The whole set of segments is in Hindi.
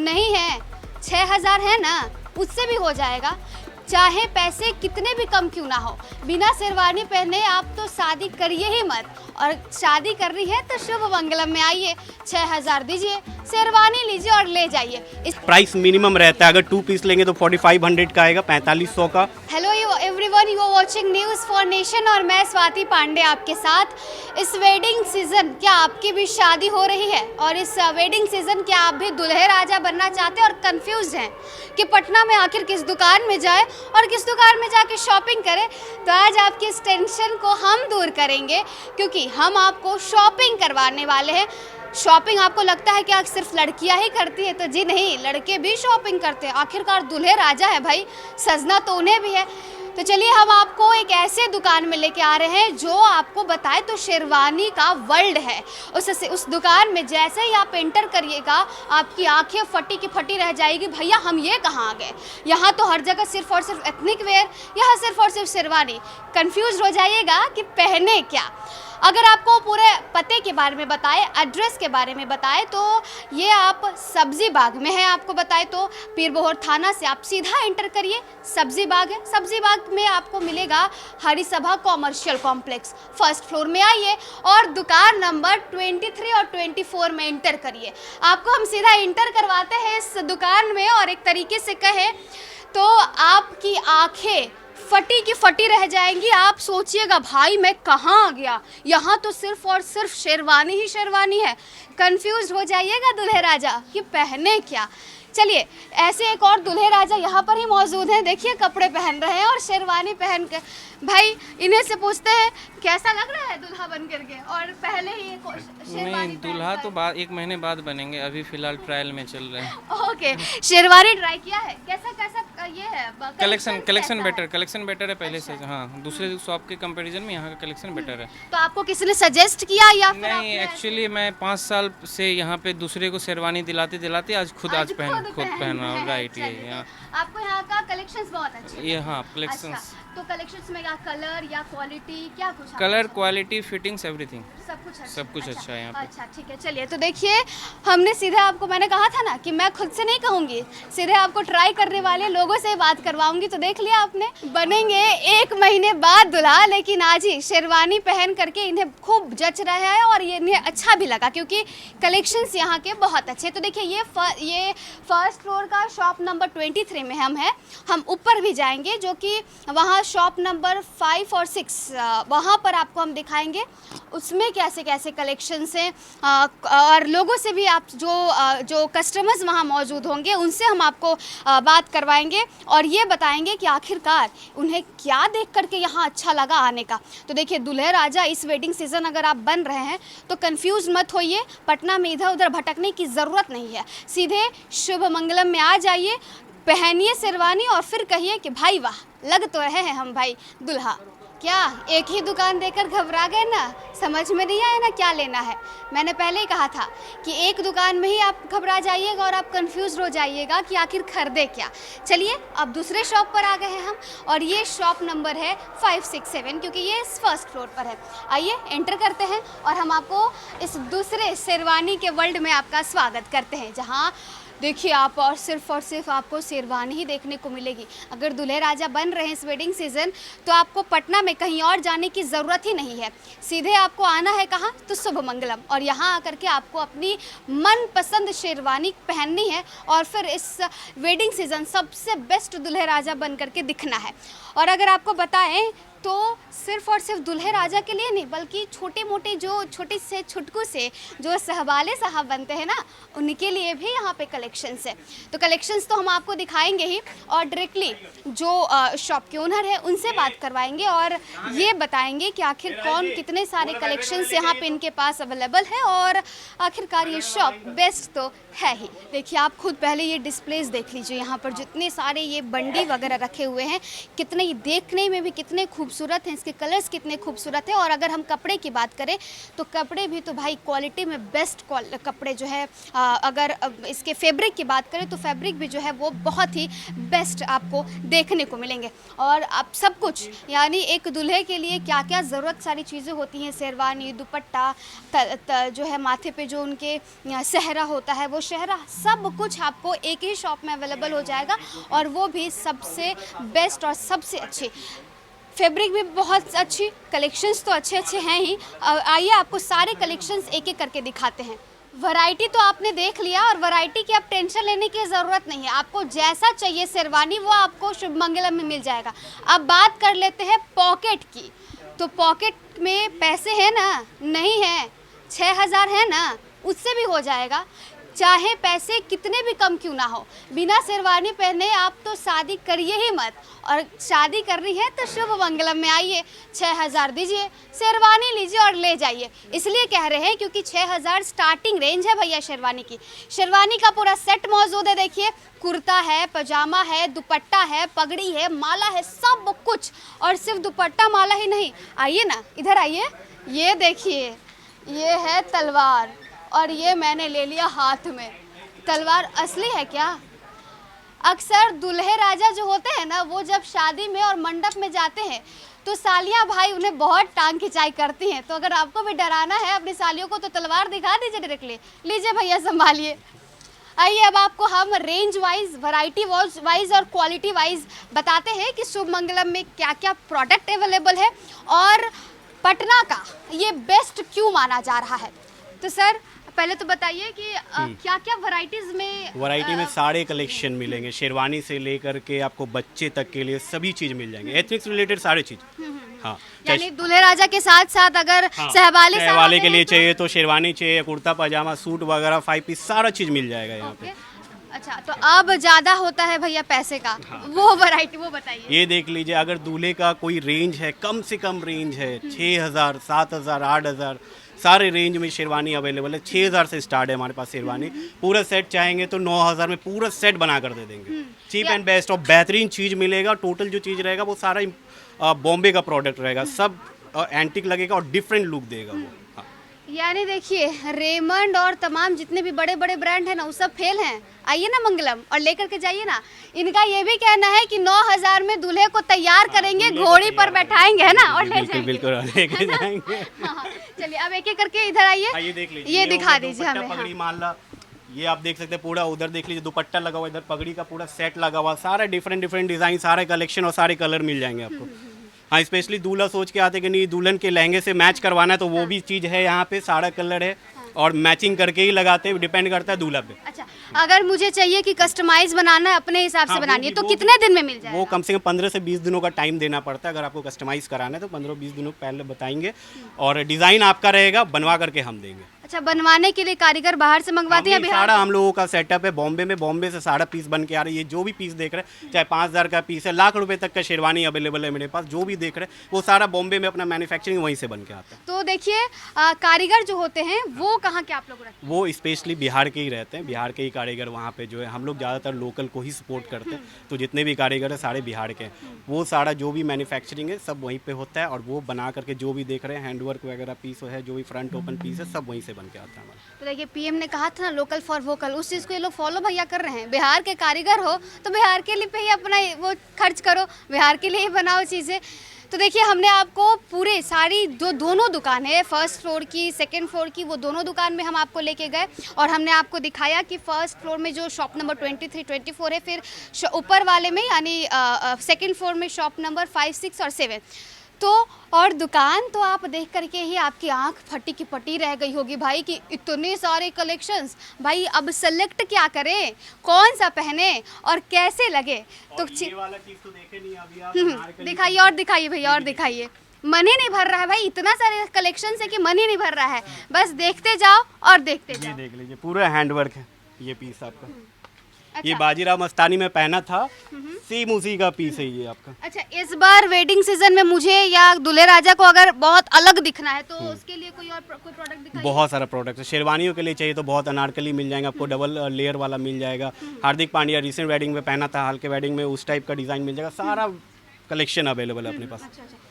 नहीं है, 6000 है ना, उससे भी हो जाएगा। चाहे पैसे कितने भी कम क्यों ना हो, बिना शेरवानी पहने आप तो शादी करिए ही मत। और शादी कर रही है तो शुभ मंगलम में आइए, 6000 दीजिए, शेरवानी लीजिए और ले जाइए। इस प्राइस मिनिमम रहता है, अगर 2 पीस लेंगे तो 4500 का आएगा, 4500 का। Hello everyone, you are watching news for nation और मैं स्वाति पांडे आपके साथ। इस वेडिंग सीजन क्या आपकी भी शादी हो रही है और इस वेडिंग सीजन क्या आप भी दुल्हे राजा बनना चाहते हैं और कंफ्यूज हैं कि पटना में आखिर किस दुकान में जाए और किस दुकान में जाके शॉपिंग करें? तो आज आपकी इस टेंशन को हम दूर करेंगे, क्योंकि हम आपको शॉपिंग करवाने वाले हैं। शॉपिंग आपको लगता है कि सिर्फ लड़कियां ही करती है, तो जी नहीं, लड़के भी शॉपिंग करते हैं। आखिरकार दूल्हे राजा है भाई, सजना तो उन्हें भी है। तो चलिए हम आपको एक ऐसे दुकान में लेके आ रहे हैं जो आपको बताए तो शेरवानी का वर्ल्ड है। उस दुकान में जैसे ही आप एंटर करिएगा आपकी आंखें फटी की फटी रह जाएगी, भैया हम ये कहाँ आ गए। यहाँ तो हर जगह सिर्फ और सिर्फ एथनिक वेयर, यहाँ सिर्फ और सिर्फ शेरवानी। कंफ्यूज हो जाइएगा कि पहने क्या। अगर आपको पूरे पते के बारे में बताए, एड्रेस के बारे में बताए, तो ये आप सब्जी बाग में है। आपको बताए तो पीर बोहर थाना से आप सीधा एंटर करिए, सब्जी बाग है। सब्जी बाग में आपको मिलेगा हरी सभा कॉमर्शियल कॉम्प्लेक्स। फर्स्ट फ्लोर में आइए और दुकान नंबर 23 और 24 में एंटर करिए। आपको हम सीधा एंटर करवाते हैं इस दुकान में, और एक तरीके से कहें तो आपकी आंखें फटी की फटी रह जाएंगी। आप सोचिएगा भाई मैं कहाँ आ गया, यहाँ तो सिर्फ और सिर्फ शेरवानी ही शेरवानी है। कंफ्यूज हो जाइएगा दूल्हे राजा कि पहने क्या। चलिए ऐसे एक और दूल्हे राजा यहाँ पर ही मौजूद हैं। देखिए कपड़े पहन रहे हैं और शेरवानी पहन के। भाई इन्हें से पूछते हैं कैसा लग रहा है दूल्हा बन करके, और पहले ही एक शेरवानी। नहीं, दूल्हा तो 1 महीने बाद बनेंगे, अभी फिलहाल ट्रायल में चल रहे हैं। ओके, शेरवानी ट्राई किया है, कैसा कैसा ये है कलेक्शन बेटर है पहले से। हाँ, दूसरे शॉप के कंपैरिजन में यहाँ का कलेक्शन बेटर है। तो आपको किसी ने सजेस्ट किया या फिर नहीं, एक्चुअली मैं 5 साल से यहाँ पे दूसरे को शेरवानी दिलाते दिलाते आज खुद पहन रहा हूँ। राइट, ये आपको यहाँ का कलेक्शंस बहुत अच्छे ये हाँ कलेक्शंस। अच्छा, तो कलेक्शंस में क्या कलर या क्वालिटी क्या कुछ? कलर, क्वालिटी, फिटिंग्स, एवरीथिंग सब कुछ अच्छा है यहाँ पे। अच्छा ठीक है, चलिए तो देखिए हमने सीधे आपको, मैंने कहा था ना कि मैं खुद से नहीं कहूँगी, सीधे आपको ट्राई करने वाले लोगों से बात करवाऊंगी। तो देख लिया आपने, बनेंगे 1 महीने बाद दूल्हा, लेकिन आज ही शेरवानी पहन करके इन्हें खूब जच रहा है और ये इन्हें अच्छा भी लगा क्योंकि कलेक्शंस यहाँ के बहुत अच्छे। तो देखिए ये फर्स्ट फ्लोर का शॉप नंबर 23 में हम ऊपर भी जाएंगे, जो कि वहाँ शॉप नंबर 5 और 6 वहाँ पर आपको हम दिखाएंगे उसमें कैसे कैसे कलेक्शंस हैं। और लोगों से भी आप जो कस्टमर्स वहाँ मौजूद होंगे उनसे हम आपको बात करवाएंगे और ये बताएंगे कि आखिरकार उन्हें क्या देख करके यहाँ अच्छा लगा आने का। तो देखिए दूल्हे राजा इस वेडिंग सीज़न अगर आप बन रहे हैं तो कंफ्यूज मत होइए, पटना में इधर उधर भटकने की ज़रूरत नहीं है। सीधे शुभ मंगलम में आ जाइए, पहनिए शेरवानी और फिर कहिए कि भाई वाह, लग तो रहे हैं हम भाई दुल्हा। क्या एक ही दुकान देकर घबरा गए ना? समझ में नहीं आया ना क्या लेना है? मैंने पहले ही कहा था कि एक दुकान में ही आप घबरा जाइएगा और आप कंफ्यूज हो जाइएगा कि आखिर खरीदे क्या। चलिए अब दूसरे शॉप पर आ गए हैं हम, और ये शॉप नंबर है 567 क्योंकि ये फर्स्ट फ्लोर पर है। आइए एंटर करते हैं और हम आपको इस दूसरे शेरवानी के वर्ल्ड में आपका स्वागत करते हैं, जहाँ देखिए आप और सिर्फ आपको शेरवानी ही देखने को मिलेगी। अगर दूल्हे राजा बन रहे हैं इस वेडिंग सीज़न तो आपको पटना में कहीं और जाने की ज़रूरत ही नहीं है। सीधे आपको आना है कहाँ? तो शुभ मंगलम, और यहाँ आकर के आपको अपनी मनपसंद शेरवानी पहननी है और फिर इस वेडिंग सीज़न सबसे बेस्ट दूल्हे राजा बन करके दिखना है। और अगर आपको बताएं तो सिर्फ और सिर्फ दूल्हे राजा के लिए नहीं, बल्कि छोटे मोटे जो छोटे से छुटकू से जो सहवाले साहब बनते हैं ना, उनके लिए भी यहाँ पे कलेक्शंस है। तो कलेक्शंस तो हम आपको दिखाएंगे ही, और डायरेक्टली जो शॉप के ओनर है उनसे बात करवाएंगे और ये बताएंगे कि आखिर कौन कितने सारे कलेक्शंस यहाँ पे इनके पास अवेलेबल है और आखिरकार ये शॉप बेस्ट तो है ही। देखिए आप खुद पहले ये डिस्प्लेस देख लीजिए, यहाँ पर जितने सारे ये बंडी वगैरह रखे हुए हैं, कितने देखने में भी कितने खूब खूबसूरत हैं, इसके कलर्स कितने खूबसूरत हैं। और अगर हम कपड़े की बात करें तो कपड़े भी तो भाई क्वालिटी में बेस्ट कपड़े जो है, अगर इसके फैब्रिक की बात करें तो फैब्रिक भी जो है वो बहुत ही बेस्ट आपको देखने को मिलेंगे। और आप सब कुछ यानी एक दूल्हे के लिए क्या क्या ज़रूरत सारी चीज़ें होती हैं, शेरवानी, दुपट्टा, जो है माथे पे जो उनके सेहरा होता है वो सेहरा, सब कुछ आपको एक ही शॉप में अवेलेबल हो जाएगा, और वो भी सबसे बेस्ट और सबसे अच्छी। फैब्रिक भी बहुत अच्छी, कलेक्शंस तो अच्छे अच्छे हैं ही। आइए आपको सारे कलेक्शंस एक एक करके दिखाते हैं। वैरायटी तो आपने देख लिया, और वैरायटी की आप टेंशन लेने की ज़रूरत नहीं है। आपको जैसा चाहिए शेरवानी वो आपको शुभ मंगलम में मिल जाएगा। अब बात कर लेते हैं पॉकेट की, तो पॉकेट में पैसे हैं ना? नहीं है, 6,000 है ना? उससे भी हो जाएगा, चाहे पैसे कितने भी कम क्यों ना हो। बिना शेरवानी पहने आप तो शादी करिए ही मत, और शादी करनी है तो शुभ मंगलम में आइए, 6,000 दीजिए, शेरवानी लीजिए और ले जाइए। इसलिए कह रहे हैं क्योंकि 6,000 स्टार्टिंग रेंज है भैया शेरवानी की। शेरवानी का पूरा सेट मौजूद है, देखिए कुर्ता है, पजामा है, दुपट्टा है, पगड़ी है, माला है, सब कुछ। और सिर्फ दुपट्टा माला ही नहीं, आइए ना इधर आइए, ये देखिए ये है तलवार, और ये मैंने ले लिया हाथ में। तलवार असली है क्या? अक्सर दूल्हे राजा जो होते हैं ना, वो जब शादी में और मंडप में जाते हैं तो सालियाँ भाई उन्हें बहुत टांग खिंचाई करती हैं। तो अगर आपको भी डराना है अपनी सालियों को तो तलवार दिखा दीजिए डायरेक्टली। लीजिए भैया संभालिए। आइए अब आपको हम रेंज वाइज, वैरायटी वाइज और क्वालिटी वाइज बताते हैं कि शुभ मंगलम में क्या क्या प्रोडक्ट अवेलेबल है और पटना का ये बेस्ट क्यों माना जा रहा है। तो सर पहले तो बताइए कि क्या क्या वैरायटीज में वैरायटी में सारे कलेक्शन मिलेंगे, शेरवानी से लेकर के आपको बच्चे तक के लिए सभी चीज़ मिल जाएंगे, एथनिक्स रिलेटेड सारे चीज़। हाँ, यानी दूल्हे राजा के साथ साथ अगर हाँ, सहवाले के लिए चाहिए तो शेरवानी चाहिए, कुर्ता पजामा, सूट वगैरह, 5 पीस सारा चीज़ मिल जाएगा यहाँ पे। अच्छा, तो अब ज़्यादा होता है भैया पैसे का, हाँ। वो वैरायटी वो बताइए। ये देख लीजिए, अगर दूल्हे का कोई रेंज है, कम से कम रेंज है 6,000, 7,000, 8,000, सारे रेंज में शेरवानी अवेलेबल है। 6,000 से स्टार्ट है हमारे पास शेरवानी। पूरा सेट चाहेंगे तो 9,000 में पूरा सेट बना कर दे देंगे। चीप एंड बेस्ट और बेहतरीन चीज़ मिलेगा। टोटल जो चीज़ रहेगा वो सारा बॉम्बे का प्रोडक्ट रहेगा, सब एंटिक लगेगा और डिफरेंट लुक देगा वो। हाँ। यानी देखिए रेमंड और तमाम जितने भी बड़े बड़े ब्रांड हैं ना, वो सब फेल हैं। आइए ना मंगलम और लेकर के जाइए ना। इनका ये भी कहना है कि 9,000 में दूल्हे को तैयार करेंगे, घोड़ी पर बैठाएंगे, है ना, और ले जाएंगे। बिल्कुल लेके जाएंगे। हाँ, चलिए अब एक एक करके इधर आइए, ये देख लीजिए, ये दिखा दीजिए हमें। पगड़ी माला, ये आप देख सकते हैं पूरा। उधर देख लीजिए दुपट्टा लगा हुआ, इधर पगड़ी का पूरा सेट लगा हुआ, सारा डिफरेंट डिफरेंट डिजाइन, सारे कलेक्शन और सारे कलर मिल जाएंगे आपको। हाँ, स्पेशली दूल्हा सोच के आते कि नहीं दुल्हन के लहंगे से मैच करवाना है तो वो भी चीज़ है यहाँ पे, सारा कलर है और मैचिंग करके ही लगाते हैं, डिपेंड करता है दूल्हा पे। अच्छा, अगर मुझे चाहिए कि कस्टमाइज बनाना है, अपने हिसाब से बनानी है, तो कितने दिन में मिल जाएगा? वो कम से कम 15 से 20 दिनों का टाइम देना पड़ता है। अगर आपको कस्टमाइज कराना है तो 15-20 दिनों पहले बताएंगे और डिज़ाइन आपका रहेगा, बनवा करके हम देंगे। अच्छा, बनवाने के लिए कारीगर बाहर से मंगवाते हैं? सारा हम लोगों का सेटअप है बॉम्बे में। बॉम्बे से सारा पीस बन के आ रहा है। ये जो भी पीस देख रहे हैं, चाहे 5,000 का पीस है, लाख रुपए तक का शेरवानी अवेलेबल है मेरे पास। जो भी देख रहे हैं वो सारा बॉम्बे में अपना मैन्युफैक्चरिंग वहीं से बन के आता है। तो देखिए कारीगर जो होते हैं वो कहाँ के आप लोग रखते हैं? वो स्पेशली बिहार के ही रहते हैं, बिहार के ही कारीगर वहाँ पे जो है। हम लोग ज़्यादातर लोकल को ही सपोर्ट करते हैं, तो जितने भी कारीगर हैं सारे बिहार के हैं। वो सारा जो भी मैन्युफैक्चरिंग है सब वहीं पे होता है और वो बना करके जो भी देख रहे हैं हैंडवर्क वगैरह पीस है, जो भी फ्रंट ओपन पीस है, सब वहीं से बन के आता है हमारा। तो देखिए पीएम ने कहा था ना लोकल फॉर वोकल, उस चीज़ को ये लोग फॉलो भैया कर रहे हैं। बिहार के कारीगर हो तो बिहार के लिए पे ही अपना वो खर्च करो, बिहार के लिए ही बनाओ चीज़ें। तो देखिए हमने आपको पूरे सारी जो दोनों दुकान है, फर्स्ट फ्लोर की, सेकंड फ्लोर की, वो दोनों दुकान में हम आपको लेके गए और हमने आपको दिखाया कि फर्स्ट फ्लोर में जो शॉप नंबर 23, 24 है, फिर ऊपर वाले में यानी सेकंड फ्लोर में शॉप नंबर 5, 6 और 7। तो और दुकान तो आप देख करके ही आपकी आंख फटी की पटी रह गई होगी भाई कि इतने सारे कलेक्शंस। भाई अब सेलेक्ट क्या करें, कौन सा पहने और कैसे लगे। तो ये वाला चीज तो देखे नहीं अभी आप। दिखाइए और दिखाइए भैया और दिखाइए। मन ही नहीं भर रहा है भाई, इतना सारे कलेक्शन है कि मन ही नहीं भर रहा है। बस देखते जाओ और देखते ये जाओ। देख लीजिए पूरा हैंडवर्क है ये पीस आपका। अच्छा। ये बाजीराव मस्तानी में पहना था, सेम उसी का पीस है ये आपका। अच्छा, इस बार वेडिंग सीजन में मुझे या दूल्हे राजा को अगर बहुत अलग दिखना है तो उसके लिए कोई प्रोडक्ट दिखाइए। बहुत सारा प्रोडक्ट है। शेरवानियों के लिए चाहिए तो बहुत अनारकली मिल जाएंगे आपको, डबल लेयर वाला मिल जाएगा। हार्दिक पांड्या रिसेंट वेडिंग में पहना था, हाल के वेडिंग में उस टाइप का डिज़ाइन मिल जाएगा। सारा कलेक्शन अवेलेबल है अपने पास।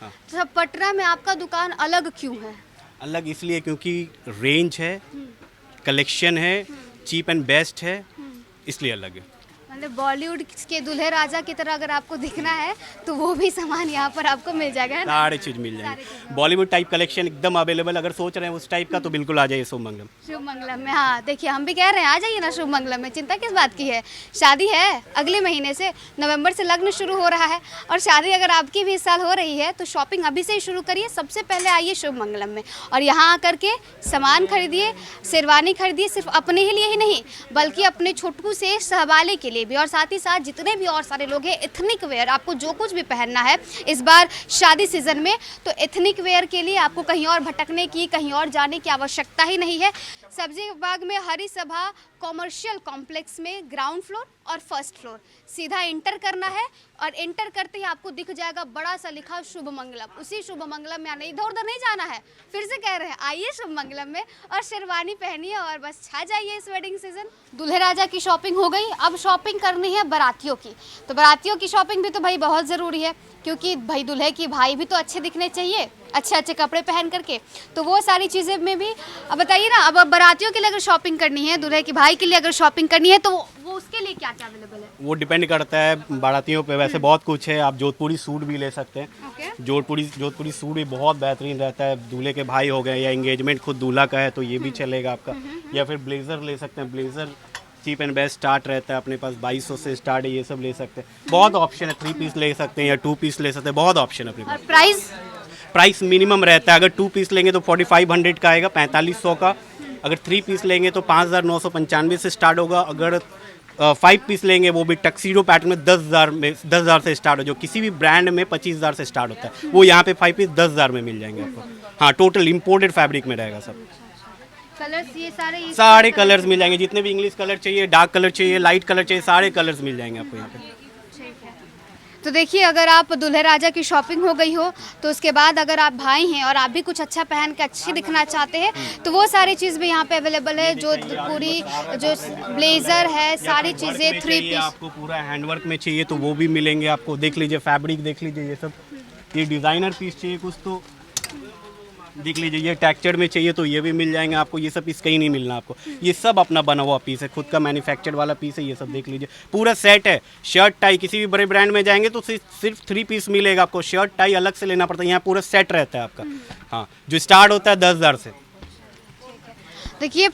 हाँ, तो पटना में आपका दुकान अलग क्यों है? अलग इसलिए क्योंकि रेंज है, कलेक्शन है, चीप एंड बेस्ट है, इसलिए अलग है। मतलब बॉलीवुड के दूल्हे राजा की तरह अगर आपको दिखना है तो वो भी सामान यहाँ पर आपको मिल जाएगा, है ना? सारे चीज़ मिल जाएंगे। बॉलीवुड टाइप कलेक्शन एकदम अवेलेबल, अगर सोच रहे हैं उस टाइप का तो बिल्कुल आ जाइए शुभ मंगलम। शुभ मंगलम में, हाँ देखिए हम भी कह रहे हैं आ जाइए ना शुभ मंगलम में, चिंता किस बात की है। शादी है अगले महीने से, नवंबर से लग्न शुरू हो रहा है और शादी अगर आपकी भी इस साल हो रही है तो शॉपिंग अभी से ही शुरू करिए। सबसे पहले आइए शुभ मंगलम में और यहाँ आकर के सामान खरीदिए, शेरवानी खरीदिए, सिर्फ अपने ही लिए ही नहीं बल्कि अपने छोटू से सहवाले के लिए भी, और साथ ही साथ जितने भी और सारे लोग हैं एथनिक वेयर, आपको जो कुछ भी पहनना है इस बार शादी सीजन में, तो एथनिक वेयर के लिए आपको कहीं और भटकने की, कहीं और जाने की आवश्यकता ही नहीं है। सब्जी बाग में हरी सभा कॉमर्शियल कॉम्प्लेक्स में ग्राउंड फ्लोर और फर्स्ट फ्लोर, सीधा एंटर करना है और एंटर करते ही आपको दिख जाएगा बड़ा सा लिखा शुभ मंगलम। उसी शुभ मंगलम में आना, इधर उधर नहीं जाना है। फिर से कह रहे हैं आइए शुभ मंगलम में और शेरवानी पहनिए और बस छा जाइए इस वेडिंग सीजन। दूल्हे राजा की शॉपिंग हो गई, अब शॉपिंग करनी है बारातियों की। तो बारातियों की शॉपिंग भी तो भाई बहुत ज़रूरी है, क्योंकि भाई दूल्हे की भाई भी तो अच्छे दिखने चाहिए, अच्छे अच्छे कपड़े पहन करके। तो वो सारी चीज़ें में भी अब बताइए ना, अब बारातियों के लिए अगर शॉपिंग करनी है, दूल्हे की भाई के लिए अगर शॉपिंग करनी है तो वो उसके लिए क्या क्या अवेलेबल है? वो डिपेंड करता है बारातियों पे। वैसे बहुत कुछ है, आप जोधपुरी सूट भी ले सकते हैं। ओके। जोधपुरी सूट भी बहुत बेहतरीन रहता है। दूल्हे के भाई हो गए या एंगेजमेंट खुद दूल्हा का है तो ये भी चलेगा आपका। या फिर ब्लेज़र ले सकते हैं, blazer cheap and best start रहता है अपने पास, 2200 से स्टार्ट है, ये सब ले सकते हैं। बहुत ऑप्शन है, 3 पीस ले सकते हैं या 2 पीस ले सकते हैं, बहुत ऑप्शन है अपने पास। और प्राइस? प्राइस मिनिमम रहता है, अगर 2 पीस लेंगे तो 4500 का आएगा, 4500 का। अगर 3 पीस लेंगे तो 5995 से स्टार्ट होगा। अगर 5 पीस लेंगे वो भी टक्सीडो पैटर्न में 10,000 से स्टार्ट हो, जो किसी भी ब्रांड में 25,000 से स्टार्ट होता है, वो यहाँ पे 5 पीस 10,000 में मिल जाएंगे आपको। हाँ, टोटल इम्पोर्टेड फैब्रिक में रहेगा सब। कलर्स ये सारे कलर्स मिल जाएंगे, जितने भी इंग्लिश कलर चाहिए, डार्क कलर चाहिए, लाइट कलर चाहिए, सारे कलर्स मिल जाएंगे आपको यहाँ पे। तो देखिए, अगर आप दूल्हे राजा की शॉपिंग हो गई हो तो उसके बाद अगर आप भाई हैं और आप भी कुछ अच्छा पहन के अच्छी दिखना चाहते हैं तो वो सारी चीज़ भी यहाँ पे अवेलेबल है। जो पूरी जो ब्लेजर है, सारी चीज़ें 3 पीस, आपको पूरा हैंडवर्क में चाहिए तो वो भी मिलेंगे आपको। देख लीजिए फैब्रिक, देख लीजिए ये सब। ये डिज़ाइनर पीस चाहिए कुछ तो देख लीजिए, ये टेक्सचर में चाहिए तो ये भी मिल जाएंगे आपको। ये सब पीस कहीं नहीं मिलना आपको, ये सब अपना बना हुआ पीस है, खुद का मैन्युफैक्चर्ड वाला पीस है। ये सब देख लीजिए, पूरा सेट है। शर्ट टाई किसी भी बड़े ब्रांड में जाएंगे तो सिर्फ 3 पीस मिलेगा आपको, शर्ट टाई अलग से लेना पड़ता है। यहाँ पूरा सेट रहता है आपका। हाँ, जो स्टार्ट होता है 10,000 से। देखिए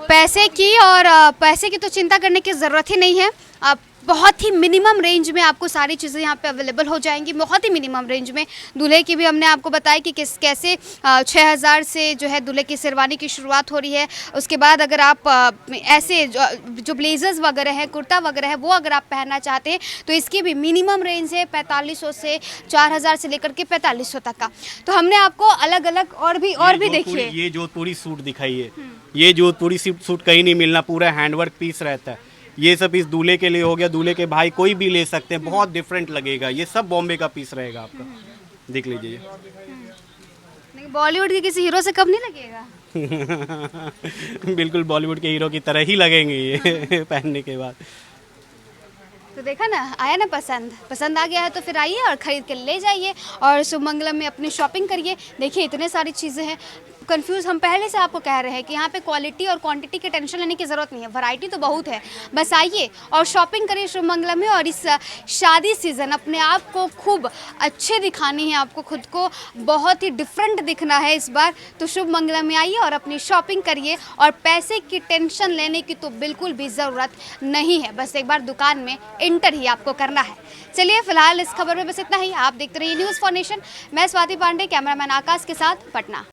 पैसे की तो चिंता करने की ज़रूरत ही नहीं है। आप बहुत ही मिनिमम रेंज में आपको सारी चीज़ें यहाँ पे अवेलेबल हो जाएंगी, बहुत ही मिनिमम रेंज में। दूल्हे की भी हमने आपको बताया कि कैसे 6,000 से जो है दूल्हे की शेरवानी की शुरुआत हो रही है। उसके बाद अगर आप ऐसे जो ब्लेजर्स वगैरह है, कुर्ता वगैरह है, वो अगर आप पहनना चाहते हैं तो इसकी भी मिनिमम रेंज है 4500 से 4,000 से लेकर के 4500 तक का। तो हमने आपको अलग अलग और भी देखिए, ये जोधपुरी सूट दिखाइए, ये जोधपुरी सूट कहीं नहीं मिलना, पूरा हैंडवर्क पीस रहता है। ये सब पीस दूल्हे के लिए हो गया, दूल्हे के भाई कोई भी ले सकते हैं, बहुत डिफरेंट लगेगा। ये सब बॉम्बे का पीस रहेगा आपका, देख लीजिए। बॉलीवुड के किसी हीरो से कम नहीं लगेगा? बिल्कुल बॉलीवुड के हीरो की तरह ही लगेंगे ये पहनने के बाद। तो देखा ना, आया ना पसंद आ गया है तो फिर आइए और ख़रीद के ले जाइए और शुभ मंगलम में अपनी शॉपिंग करिए। देखिए इतने सारी चीज़ें हैं, कंफ्यूज हम पहले से आपको कह रहे हैं कि यहाँ पे क्वालिटी और क्वांटिटी की टेंशन लेने की ज़रूरत नहीं है, वैरायटी तो बहुत है। बस आइए और शॉपिंग करिए शुभ मंगलम में। और इस शादी सीज़न अपने आप को खूब अच्छे दिखानी है, आपको खुद को बहुत ही डिफरेंट दिखना है इस बार, तो शुभ मंगलम में आइए और अपनी शॉपिंग करिए। और पैसे की टेंशन लेने की तो बिल्कुल भी ज़रूरत नहीं है, बस एक बार दुकान में एंटर ही आपको करना है। चलिए फिलहाल इस खबर में बस इतना ही। आप देखते रहिए न्यूज़ फॉर नेशन। मैं स्वाति पांडे, कैमरामैन आकाश के साथ पटना।